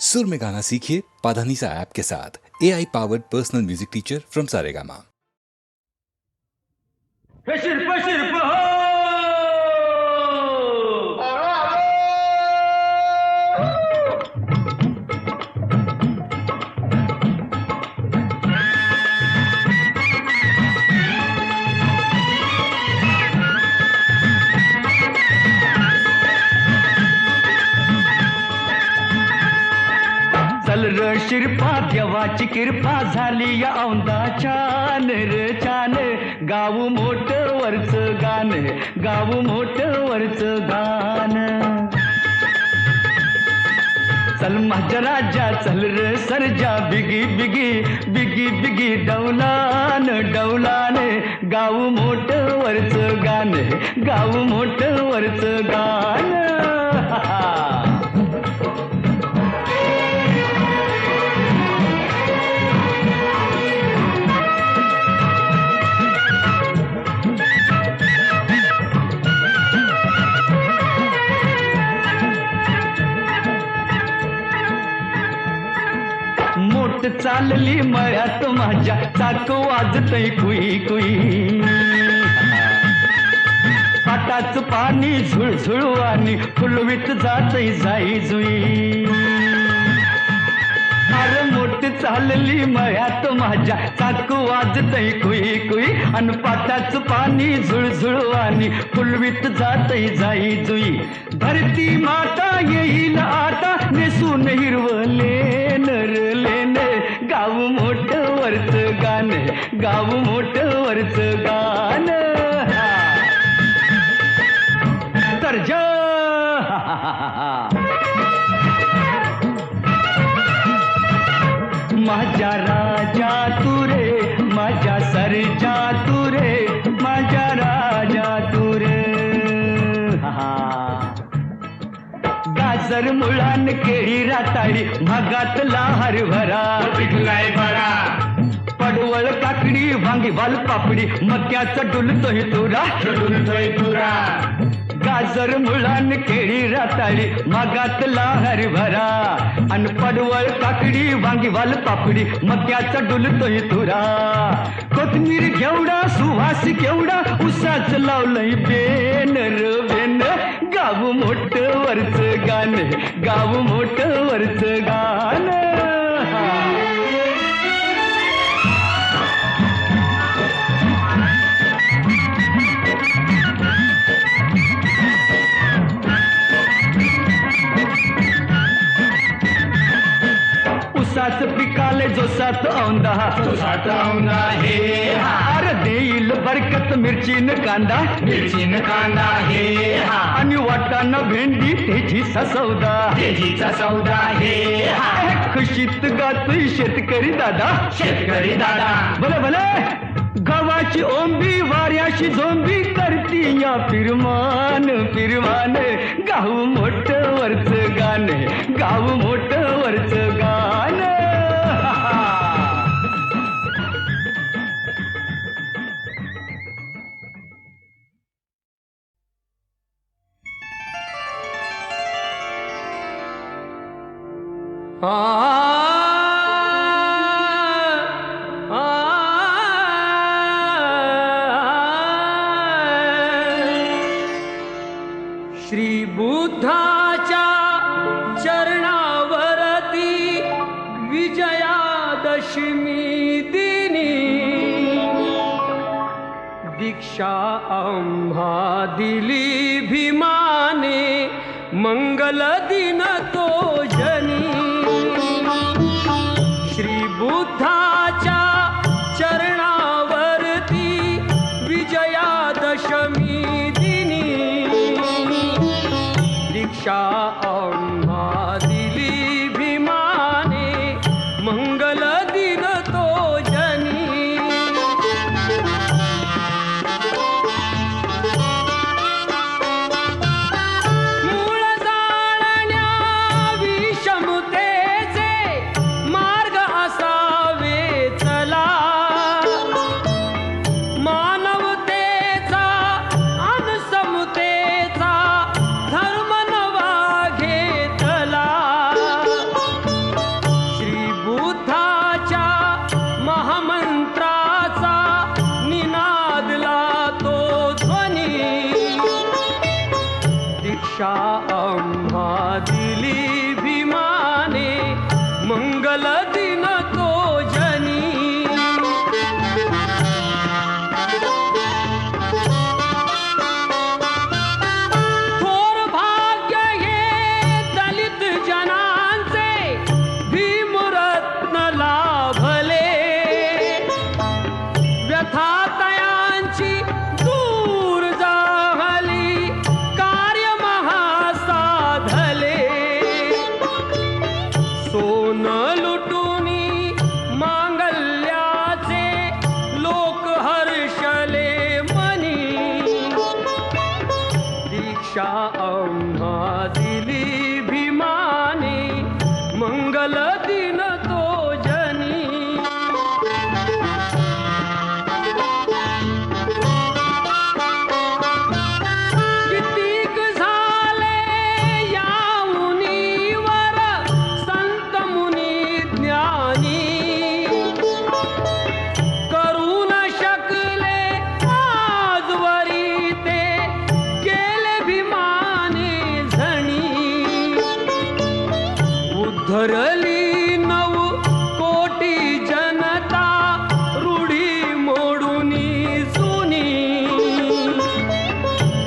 सुर में गाना सीखिए पाधानीसा ऐप के साथ। AI powered personal music teacher from Saregama. Syrup syrup हो चल र शिरपा देवाची कृपा झाली या औंदा छान र छान गाव मोठ वरच गाण गाव मोठ वरच गाण चल माझ्या राजा चल र सरजा बिगी बिगी बिगी बिगी डौलान डौलान गाव मोठ वरच गाण गाव मोठ वरच गाण मोठ चालली मळ्यात माझ्या चाक वाजतय कुई कुई पाटाच पाणी झुळझुळवानी फुलवीत जातय जाई जुई अरे मोठ चालली मळ्यात माझ्या चाक वाजतय कुई कुई अन पाटाच पाणी झुळझुळवानी फुलवीत जातय जाई जुई धरती माता येईल आता नेसून हिरवले नरलेन गाव मोठ वरच गाण गाव मोठ वरच गाण तर माझ्या राजा तू रे माझ्या सरजा तू रे माझ्या राजा तू रे गाजर मुळान केळी राताळी भागातला हरभरा पिकलाय बरा पडवळ काकडी वांगी वालपापडी मक्याचा डुलतोय तुरा डुलतोय तुरा गाजर मुळान केळी राताळी मागातला हरभरा अन पडवळ काकडी वांगी वालपापडी मक्याचा डुलतोय तुरा कोथमीर घेवडा सुवास केवडा उसाच लावलंय बेन र बेन गाव मोठ वरच गाण गाव मोठ वरच गाण उसाच पिकाले जो सात औंदा तो सात औंदा हे अरे देईल बरकत मिरचीन कांदा हे आणि वाटाणा भेंडी तेजीचा सौदा हे खुशीत गातोय शेतकरी दादा भले भले गव्हाची ओंबी वाऱ्याशी झोंबी करती या फिरमान फिरमान गाव मोठ वरच गाण गाव मोठ वरच गाण श्री बुद्धाच्या चरणावरती विजयादशमी दिनी दीक्षा आम्हा दिली भीमाने मंगल दिन तो जनी श्री बुद्धाच्या चरणावरती विजयादशमी दिनी दीक्षा आम्हा दिली भीमाने मंगल दिन तो जनी मूळ जाळ सोन लुटुनी मांगल्याचे लोक हर्षले मनी दीक्षा आम्हा दिली भीमाने मंगल दिन तो जनी कितीक झाले याउनीवर संत मुनी ज्ञानी करू न शकले आजवरी ते केले भीमाने झणी उद्धरली 9 कोटी जनता रूढी मोडूनी जुनी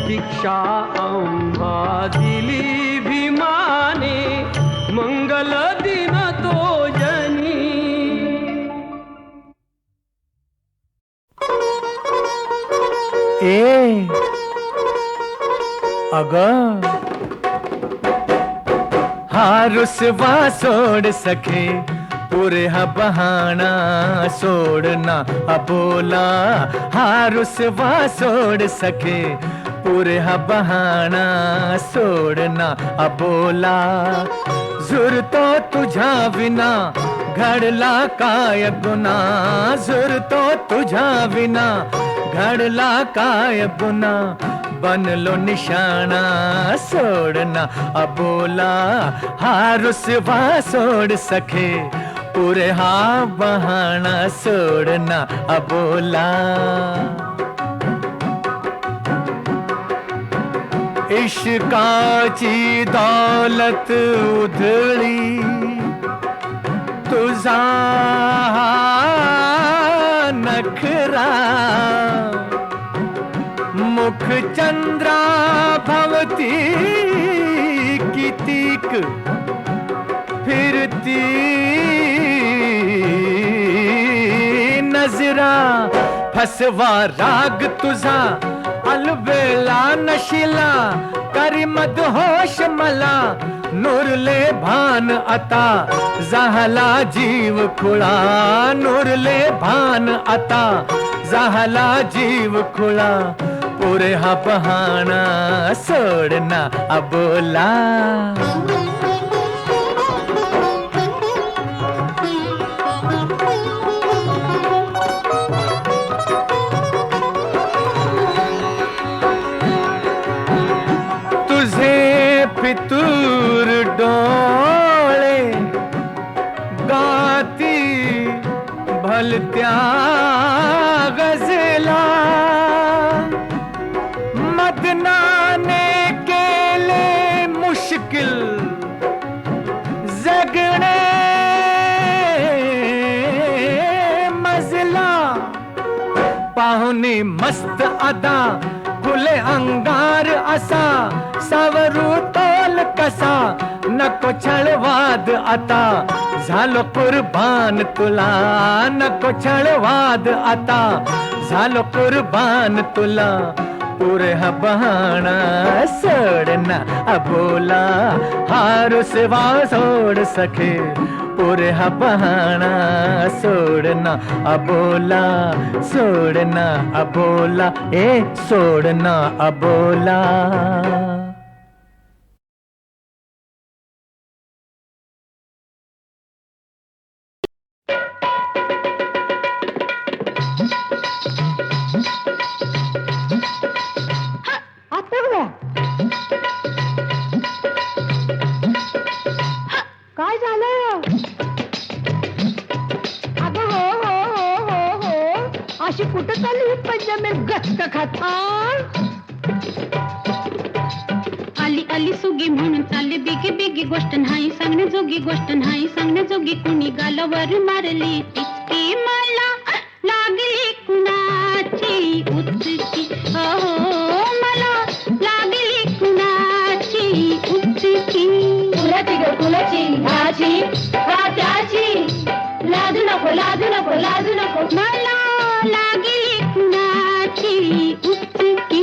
दीक्षा आम्हा दिली भीमाने मंगल दिन तो जनी ए अग हा रुसवा सोड सखे पुरे हा बहाणा सोडना अबोला हा रुसवा सोड सखे पुरे हा बहाणा सोडना अबोला झुरतो तुझ्या विना घडला काय गुन्हा झुरतो तुझ्या विना घडला काय गुन्हा बनलो निशाणा सोडना अबोला हा रुसवा सोड सखे पुरे हा बहाणा सोडना अबोला इश्काची दौलत उधळी तुझा नखरा मुख चंद्रा भवती कितीक फिरती नजरा फसवा राग तुझा अलबेला नशिला करी मदहोश मला नुरले भान आता झाला जीव खुळा नुरले भान आता झाला जीव खुळा पुरे हा बहाणा सोडना अबोला तुझे फितूर डोळे गाती भलत्या गजला मदनाने केले मुश्किल जगणे मजला पाहुणे मस्त अदा फुले अंगार असा सावरू तोल कसा नको छळवाद आता झालो कुर्बान तुला नको छळवाद आता झालो कुर्बान तुला पुरे हा बहाणा सोडना अबोला हा रुसवा सोड सखे पुरे हा बहाणा सोडना अबोला सोडना अबोला ए सोडना अबोला काय झालं अगं हो हो हो हो हो अशी कुठं चालली पंजाबी गचका खाता आली आली सुगी म्हणून चालली बिगी बिगी गोष्ट नाही सांगण्याजोगी गोष्ट नाही सांगण्याजोगी कुणी गालावर मारली टिचकी मला लागली कुणाची उचकी हो मला लागली कुणाची उचकी फुलाची ग फुलाची ह्याची का त्याची लाजू नको लाजू नको लाजू नको मला लागली कुणाची उचकी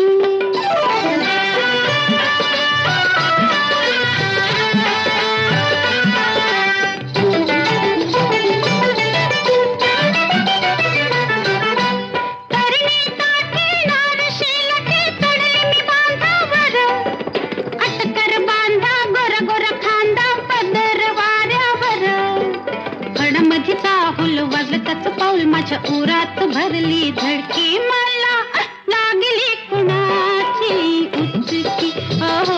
माझ्या उरात भरली धडकी मला लागली कुणाची उचकी अहो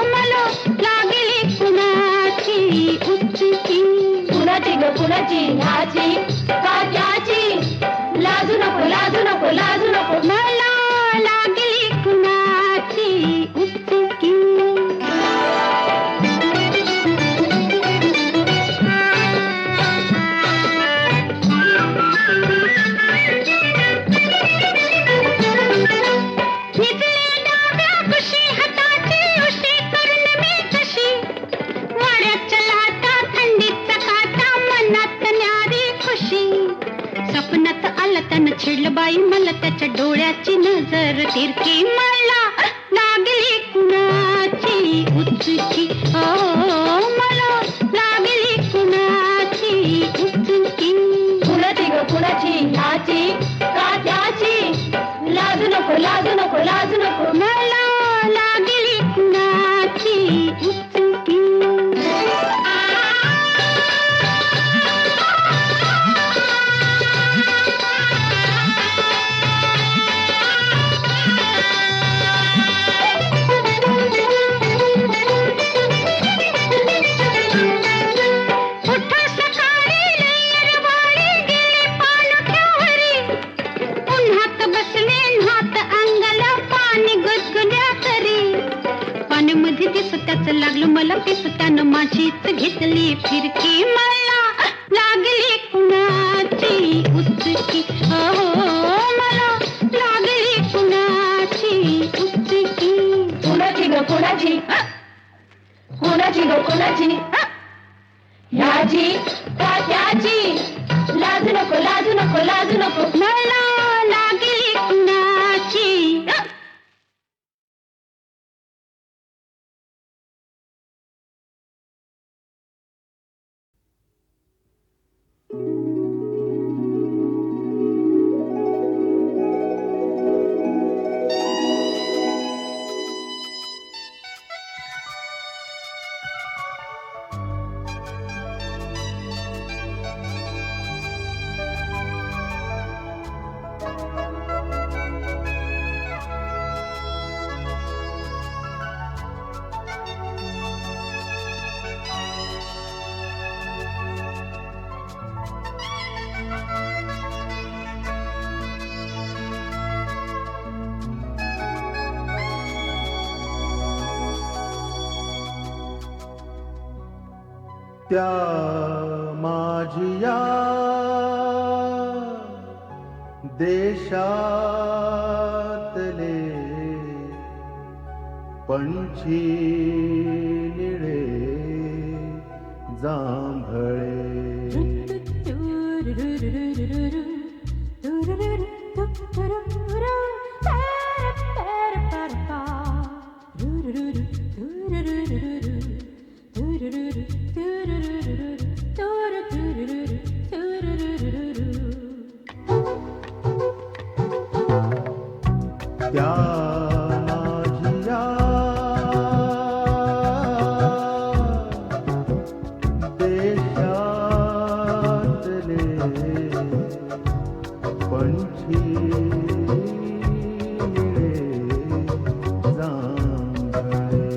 मला लागली कुणाची उचकी कुणाची ग कुणाची ह्याची का त्याची लाजू नको लाजू नको लाजू नको मला लागली कुणाची उचकी छेडलं बाई मला त्याच्या डोळ्याची नजर तिरकी मला लागली कुणाची उचकी ओ मला लागली कुणाची उचकी कुणाची ग कुणाची ह्याची का त्याची लाजू नको लाजू नको लाजू नको मला लागली कुणाची उचकी लागलं मला पिस त्यानं माझीच घेतली फिरकी मला लागली कुणाची उचकी अहो मला लागली कुणाची उचकी कुणाची ग कुणाची कुणाची ग कुणाची ह्याची का त्याची लाजू नको लाजू नको लाजू नको मला लागली कुणाची त्या माझिया देशातले पंछी निळे जांभळे त्या माझिया देशातले पंछी निळे जांभळे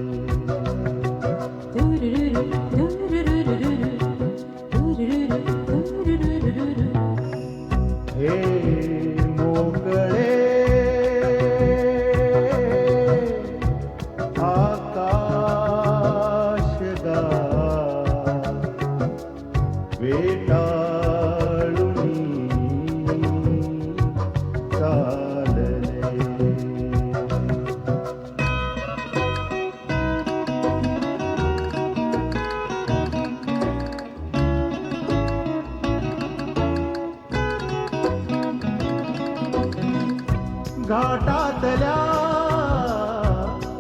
हे मोकळे घाटातल्या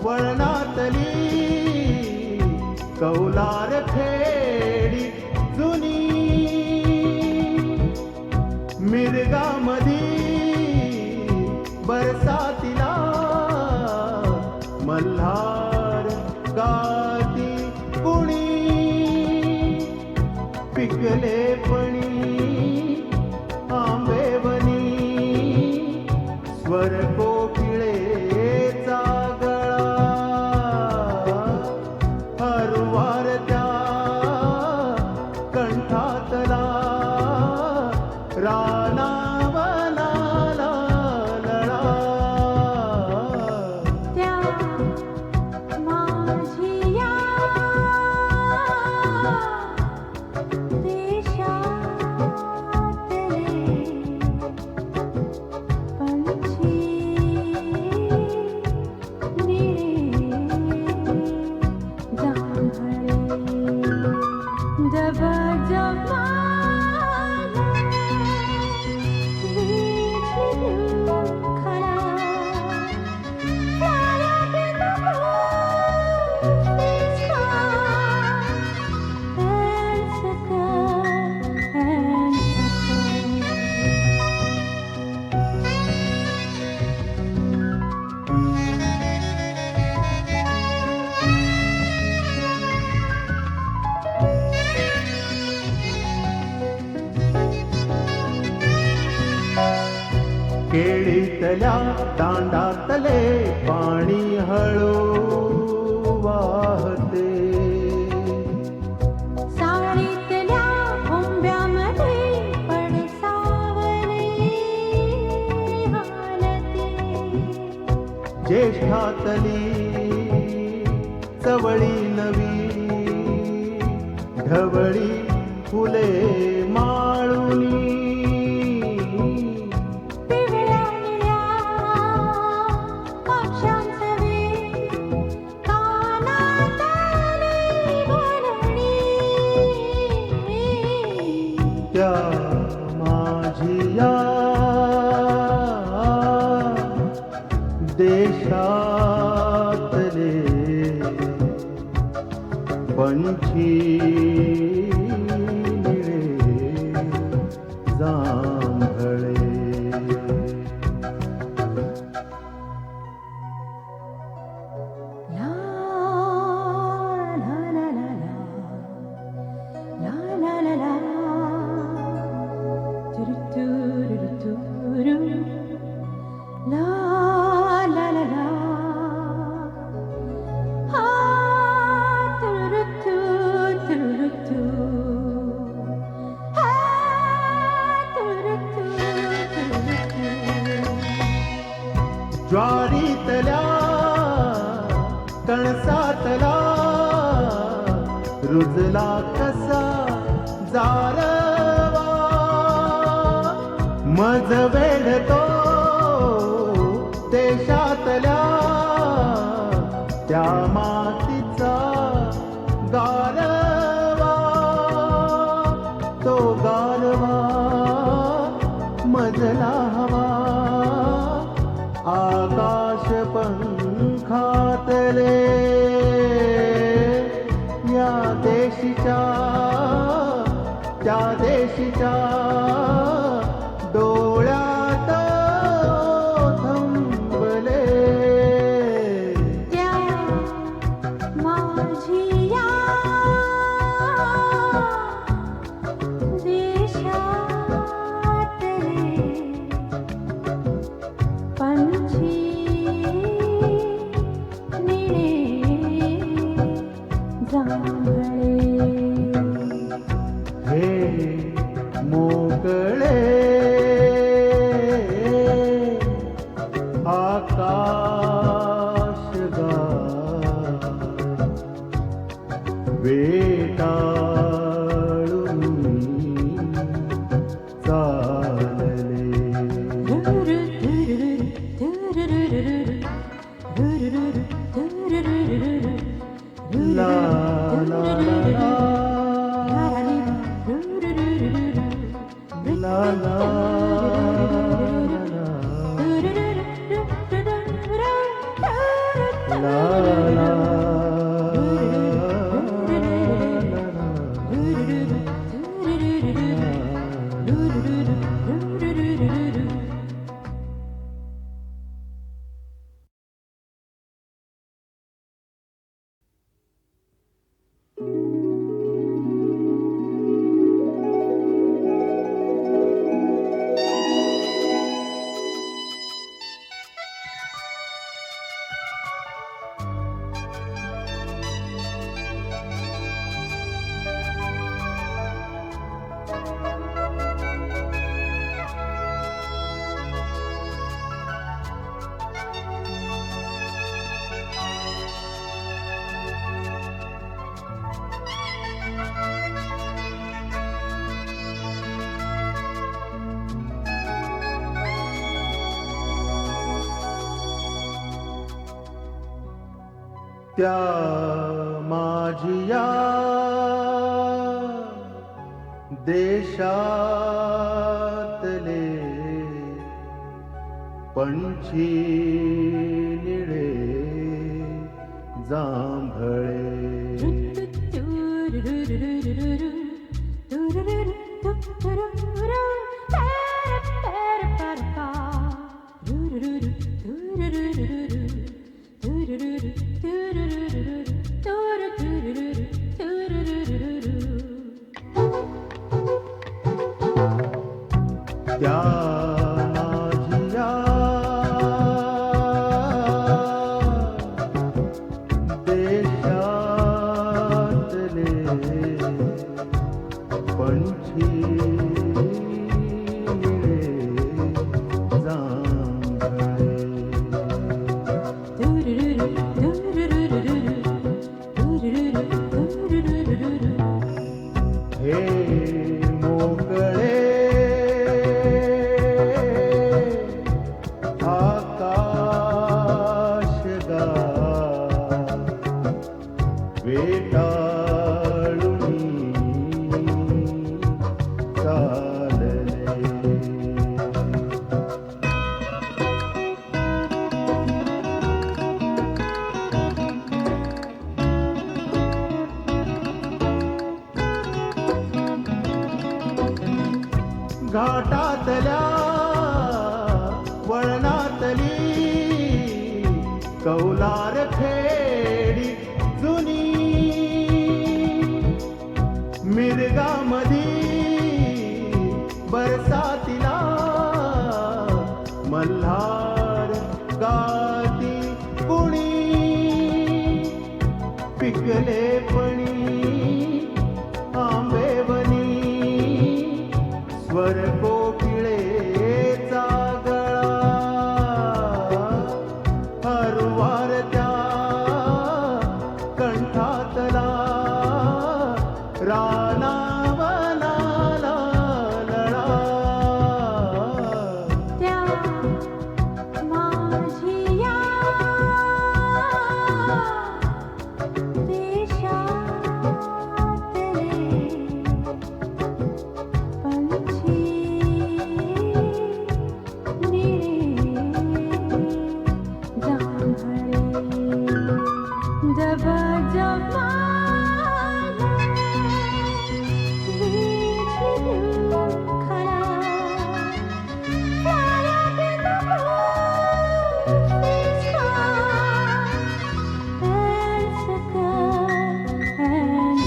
वळणातली कौलार खेडी जुनी मिरगामधी बरसातीला मल्हार गाती कुणी पिकले पणी आंबे केळीतल्या दांडातले पाणी हळू वाहते. साडीतल्या ओंब्यामध्ये पडसावले हालते. ज्येष्ठातली चवळी नवी ढवळी फुले माळुनी. पिवळ्या निळ्या पक्ष्यांचे कानातली बोलणी. त्या माझिया देशातले पंछी निळे जांभळे. ला ला ला ला ला ला ला ला. तुरुतुरुतुरु. ला ला ला ला. आ तुरुतु तुरुतु. आ तुरुतु तुरुतु. ज्वारीतल्या कणसातला रुजला कसा जारवा. मज वेढतो देशातल्या त्या मातीचा गारवा. तो गारवा मजला हवा आकाश पंखातले. या देशीच्या त्या देशीच्या डोळ्यात थंबले. त्या माझिया देशातले पंछी निळे जांभळे. हे मोकळे आकाशगार वेटाळून चालले. ला ला ला ला ला त्या माझिया देशातले पंछी निळे जांभळे त्या माझिया देशातले पंछी निळे जांभळे हे मोकळे वेटाळुनी चालले घाटातल्या वळणातली कौलार खेडी जुनी मिरगामधी बरसातीला मल्हार गाती कुणी पिकले पणी आंबेवनी स्वर कोकिळेचा गळा हरवार त्या कंठातला रानावनाला लळा त्या माझिया देशातले पंछी निळे जांभळे जब जमाला विचिरू खरा fly up in the blue sky and sucker and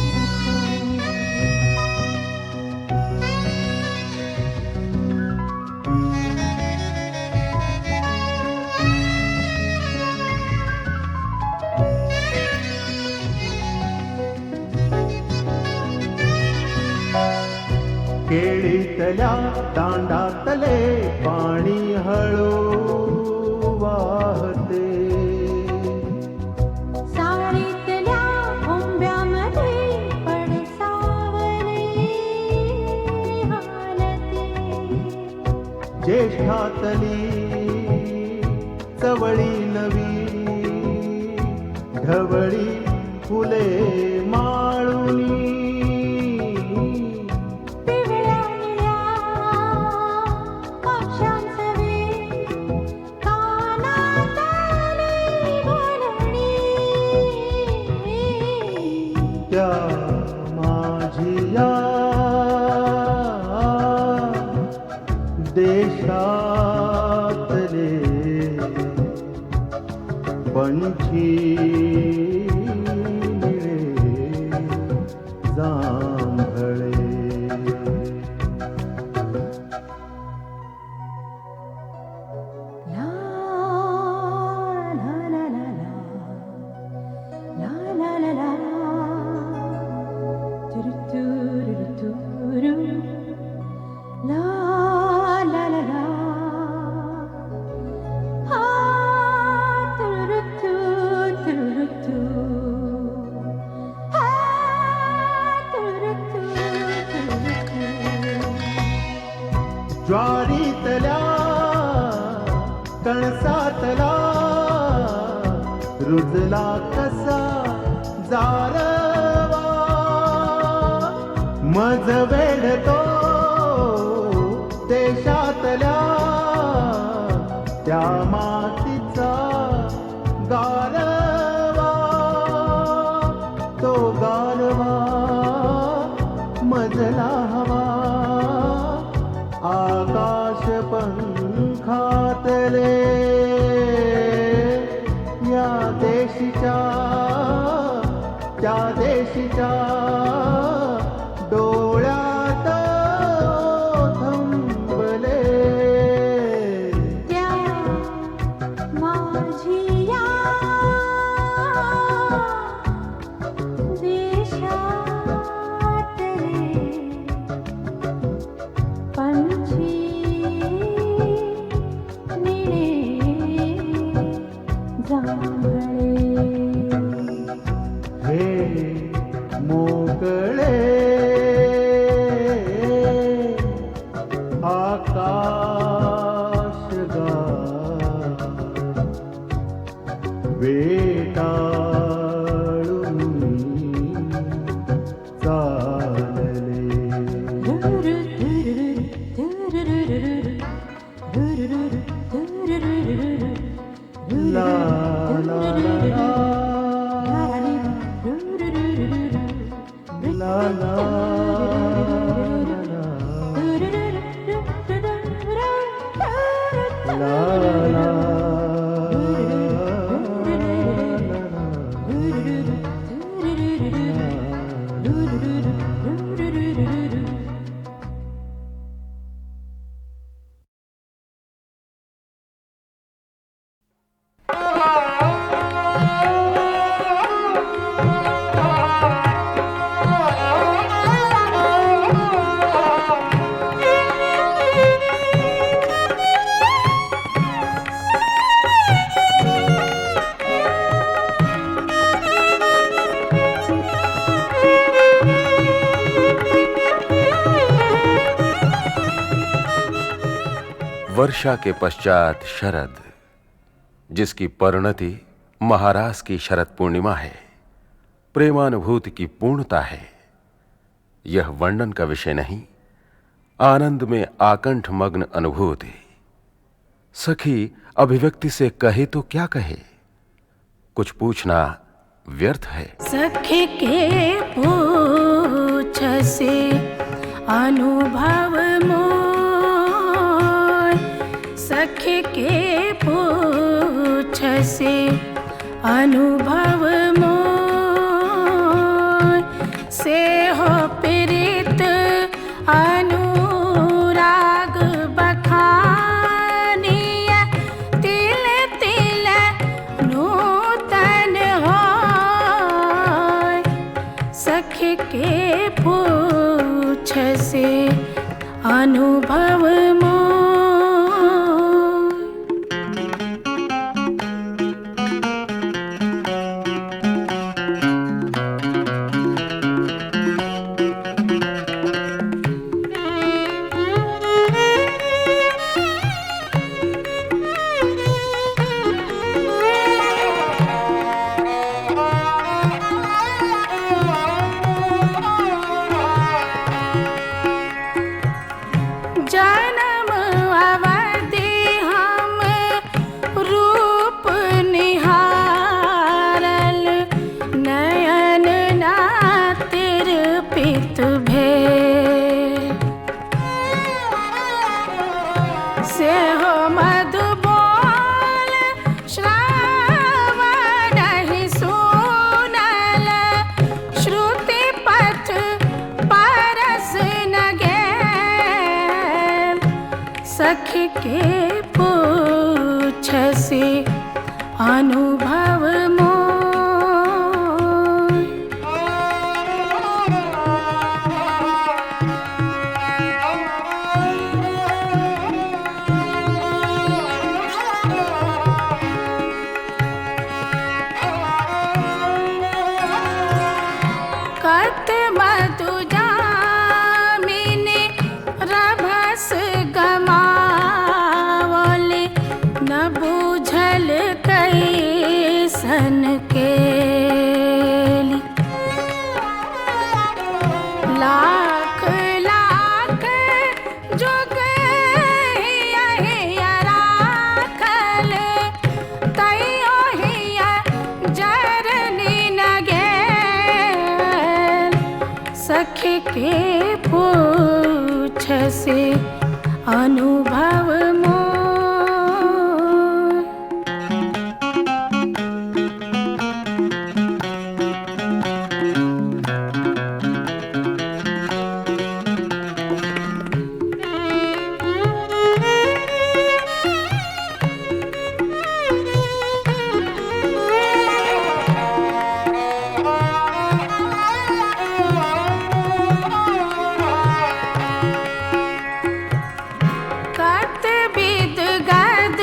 केळीतल्या दांडातले पाणी हळू वाहते साडीतल्या ओंब्यामध्ये पडसावले हालते ज्येष्ठातली चवळी नवी ढवळी फुले माळुनी पिवळ्या निळ्या पक्ष्यांचे कानातली बोलणी त्या माझिया देशातले पंछी निळे जांभळे ला ला ला ला ला ला ला ला तुरु तुरु तुरु ला ला ला ला हा तुरु तुरु तुरु हा तुरु तुरु ज्वारीतल्या कणसातला रुजला कसा जारवा मज माझ वेढतो देशातल्या त्या मातीचा गारवा, तो गारवा मजला हवा आकाश पंखातले या देशीच्या त्या देशीच्या डोळ्यात थंबले त्या माझिया देशातले पंछी निळे जांभळे हे मोकळे आकाशगार वेटाळून चालले ला ला ला ला वर्षा के पश्चात शरद, जिसकी परिणति महारास की शरद पूर्णिमा है, प्रेमानुभूति की पूर्णता है। यह वर्णन का विषय नहीं, आनंद में आकंठ मग्न अनुभूति। सखी अभिव्यक्ति से कहे तो क्या कहे, कुछ पूछना व्यर्थ है। सखी के पूछ से अनुभव मोर, सखी के पूछ से अनुभव मोर, से हो प्रीत अनुराग बखानिय, तिल तिल नूतन होय। सखी के पूछ से अनुभव मोर। जन्म अवधि हम रूप निहारल, नयन नातिर पित भेल, से हो मधुबोल श्रावण ही सुनल, श्रुति पथ परस न गेल। सखी के पूछ से अनुभव मोर। कत मधु जामिनी रभस गमावले, न बूझल कैसन के पूछसे अनुभव मोर। कत बिद गद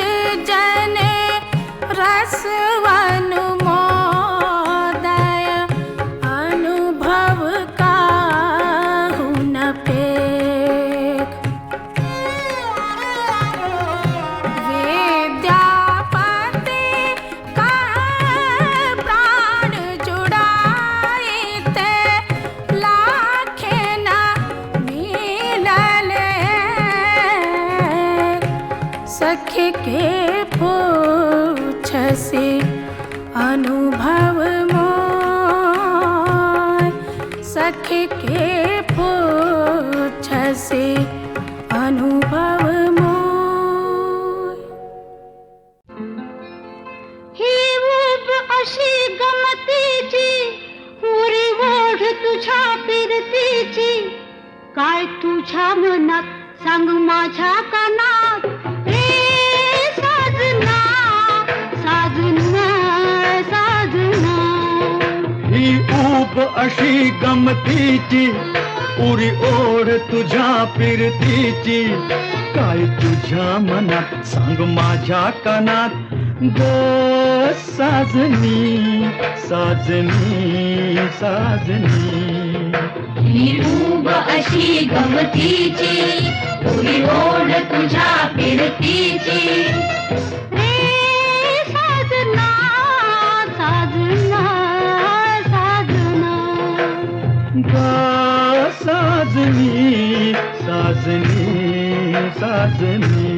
जने रसवन मोदय अनुभव काहु न पेख। विद्यापति का प्राण जुड़ाइते लाखे न मिलले। सखी के पूछसे अनुभव मोर। सखी के पूछसे अनुभव मोर। ही ऊब अशी गमतीची पुरी ओढ तुझ्या फिरतीची काय तुझ्या मनात सांग माझ्या कानात रे साजना साजना साजना। ही ऊब अशी गमतीची पुरी ओढ तुझ्या फिरतीची काय तुझ्या मनात सांग माझ्या कानात ग साजनी साजनी साजनी। ही ऊब अशी गमतीची पुरी ओढ तुझ्या फिरतीची रे साजना साजना साजना। ग साजनी साजनी साजनी।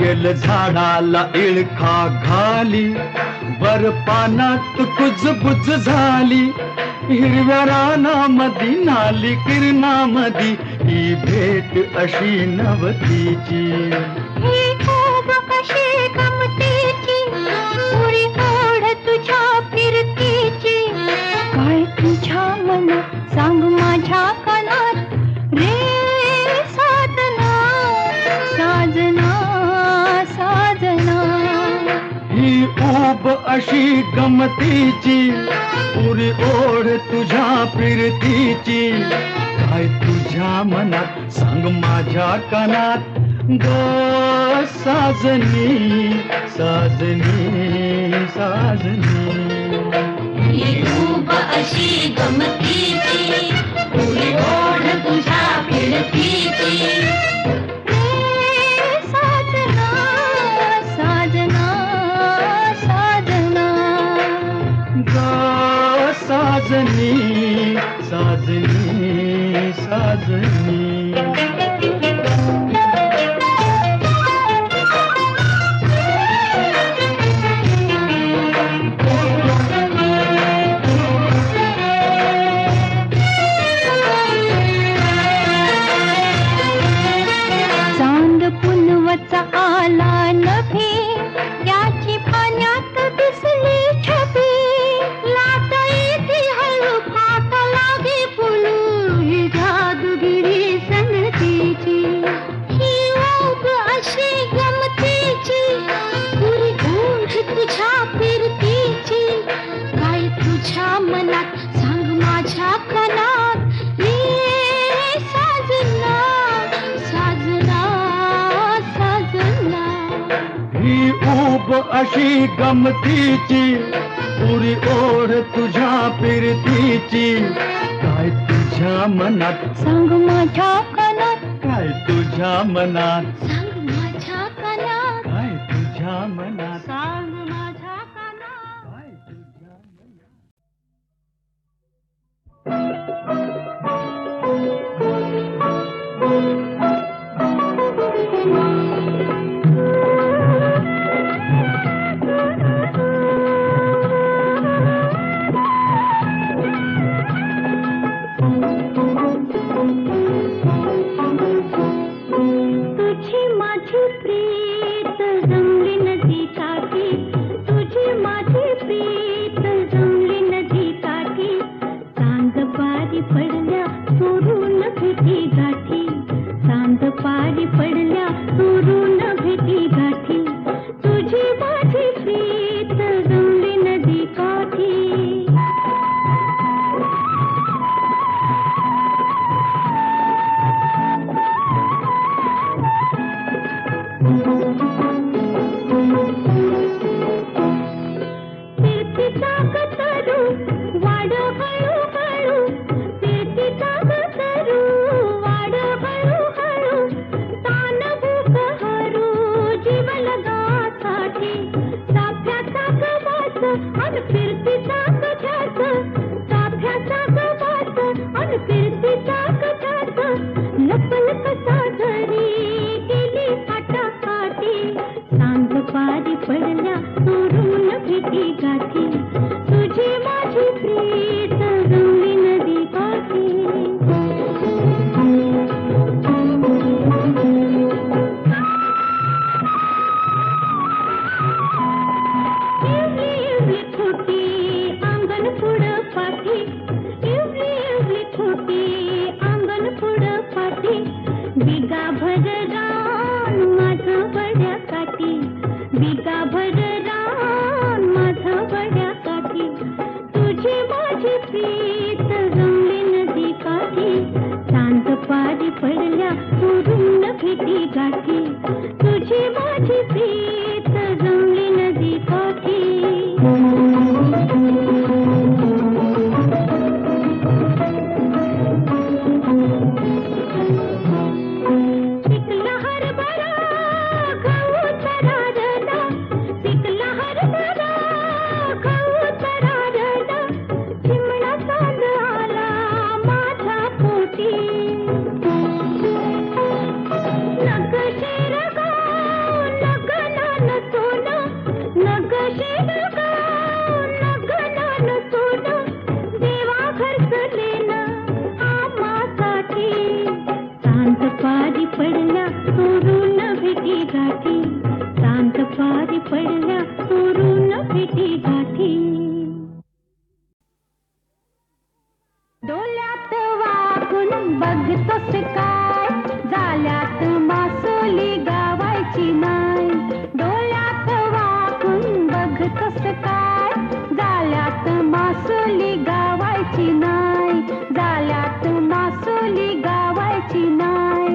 येल झाडाला इळखा घाली वर पानात कुजबुज झाली हिरव्या रानामधी नाली किरणामधी ही भेट अशी नवतीची। ही ऊब अशी गमतीची पुरी ओढ तुझ्या फिरतीची काय तुझ्या मनात सांग माझ्या कानात रे साजना साजना साजना। ही ऊब अशी गमतीची पुरी ओढ तुझ्या फिरतीची काय तुझ्या मनात सांग माझ्या कानात ग साजनी साजनी साजनी। ही ऊब अशी गमतीची पुरी ओढ तुझ्या फिरतीची साजना साजना साजना। ग साजनी साजनी साजनी। चांद पुनवचा आला नभी याची पाण्यात दिसली छबी लाट येते हळू फाट लागे फुलू ही जादूगिरी संगतीची। ही ऊब अशी गमतीची पुरी ओढ तुझ्या फिरतीची काय तुझ्या मनात सांग माझ्या कानात ये साजना साजना साजना। ही ऊब अशी गमतीची पुरी ओढ तुझ्या फिरतीची काय तुझ्या मनात सांग माझ्या कानात काय तुझ्या मनात सांग माझ्या कानात काय तुझ्या मनात सांग माझ्या कानात। काय तुझ्या मनात। तुझी माझी प्रीत जमली नदी काठी, तुझी माझी प्रीत जमली नदी काठी, चांद पारी पडल्या सोडून भेटी गाठी, चांद पारी पडल्या सोडून भेटी गाठी, तुझी माझी प्रीत जमली नदी काठी. फिरतीचा कतरू वाढ हळूहळू, फिरतीचा कतरू वाढ हळूहळू, तान भूक हरू जीव लगासाठी, चाफ्याचा गवास अन फिरतीचा कझास, चाफ्याचा गवास अन फिरतीचा कझास, लपल कसा झरी गेली फाटाफाटी, सांग पारी पडल्या सोडून भेटी गाठी, तुझी माझी प्रीत जमली नदी काठी. इवली इवली छोटी अंगण पुढं पाठी, इवली इवली छोटी अंगण पुढं पाठी, बिगा भर रान माझं बड्या काठी, बिगा भर रान माझं बड्या काठी, तुझी माझी प्रीत जमली नदी काठी, चांद पारी पडल्या सोडून भेटी गाठी, तुझी माझी प्रीत जमली नदी काठी. पिकला हरभरा गहू चरारला, पिकला हरभरा गहू चरारला, चिमणा चांद आला माझ्या पोटी, नग शेरगाव नगनान सोनं, नग शेरगाव नगनान सोनं, देवा घरचलेन आम्हासाठी, चांद पारी पडल्या सोडून भेटी गाठी, चांद पारी पडल्या सोडून भेटी गाठी. डोल्यात वाकून बघतोस काय, जाल्यात मासोली गावायची नाय, डोल्यात वाकून बघतोस काय, जाल्यात मासोली गावायची नाय, जाल्यात मासोली गावायची नाय.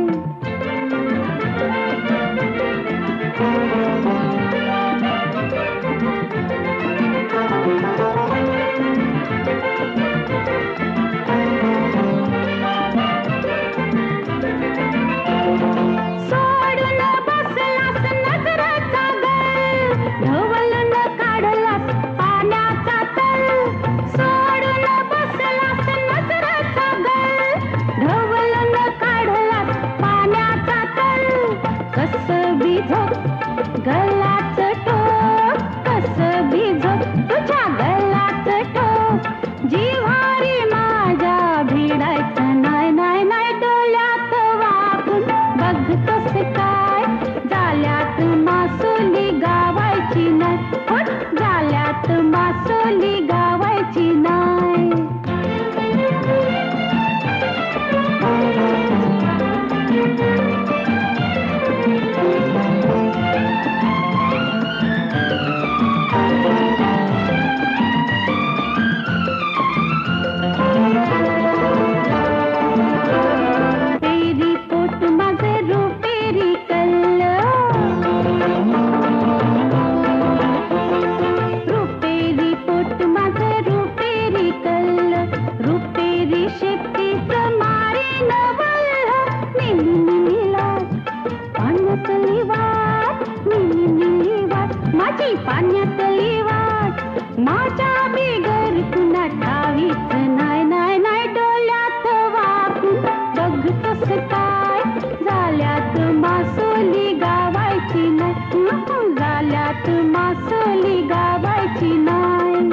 कसं काय झाल्यात मासोली गावायची नाही झाल्यात मासोली गावायची नाही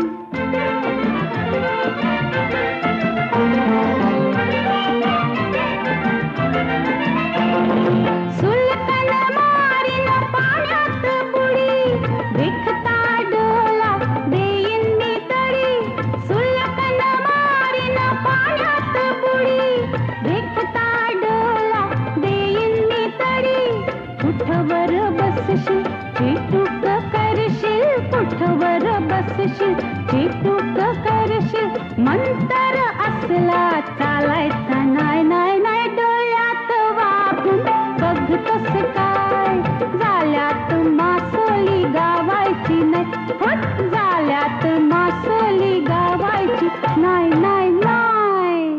सुलतान मारीन पाण्यात बुडी देखता डोला देईन मी तरी सुलतान मारीन पाण्यात बुडी देखता डोला देईन मी तरी कुठवर बसशील चिटूक करशील कुठवर बसशील चिटूक करशील मंतर असला चालायचा नाही नाही नाही डोळ्यात वागून बघ कसं काय झाल्यात मासोली गावायची नाही होत झाल्यात मासोली गावायची नाही नाही नाही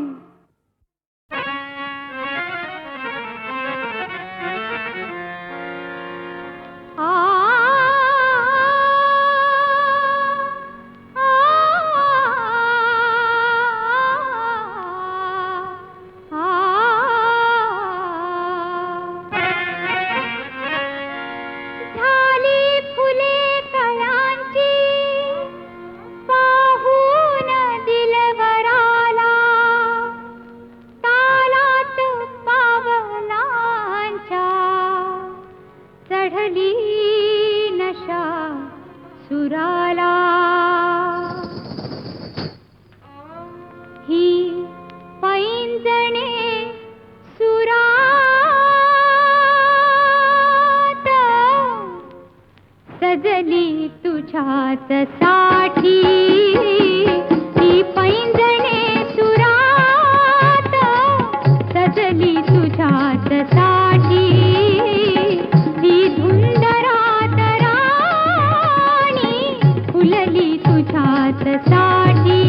झाली फुले कळांची पाहून दिलवराला तालात पावलांच्या चढली नशा सुराला ही पैंजणे सुरात सजली तुझ्याच साठी ही पैंजणे सुरात सजली तुझ्याच साठी ही धुंदरात राणी फुलली तुझ्याच साठी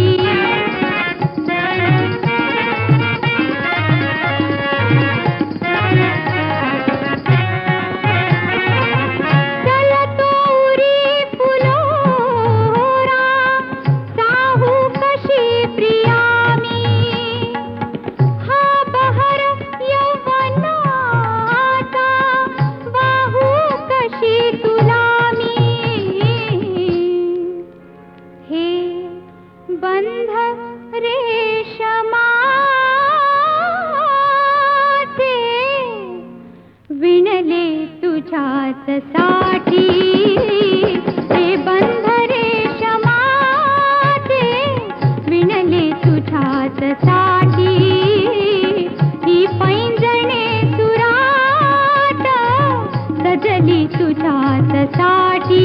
विणले तुझ्याच साठी हे बंध रेशमाचे विणले तुझ्याच साठी ही पैंजणे सुरात सजली तुझ्याच साठी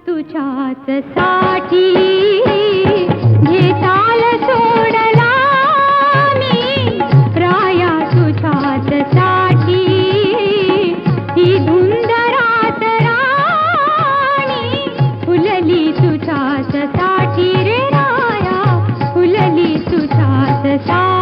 तुझ्याच साठी घे ताल सोडला मी राया तुझ्याच साठी ही धुंदरात राणी फुलली तुझ्याच साठी रे राया फुलली तुझ्याच साठी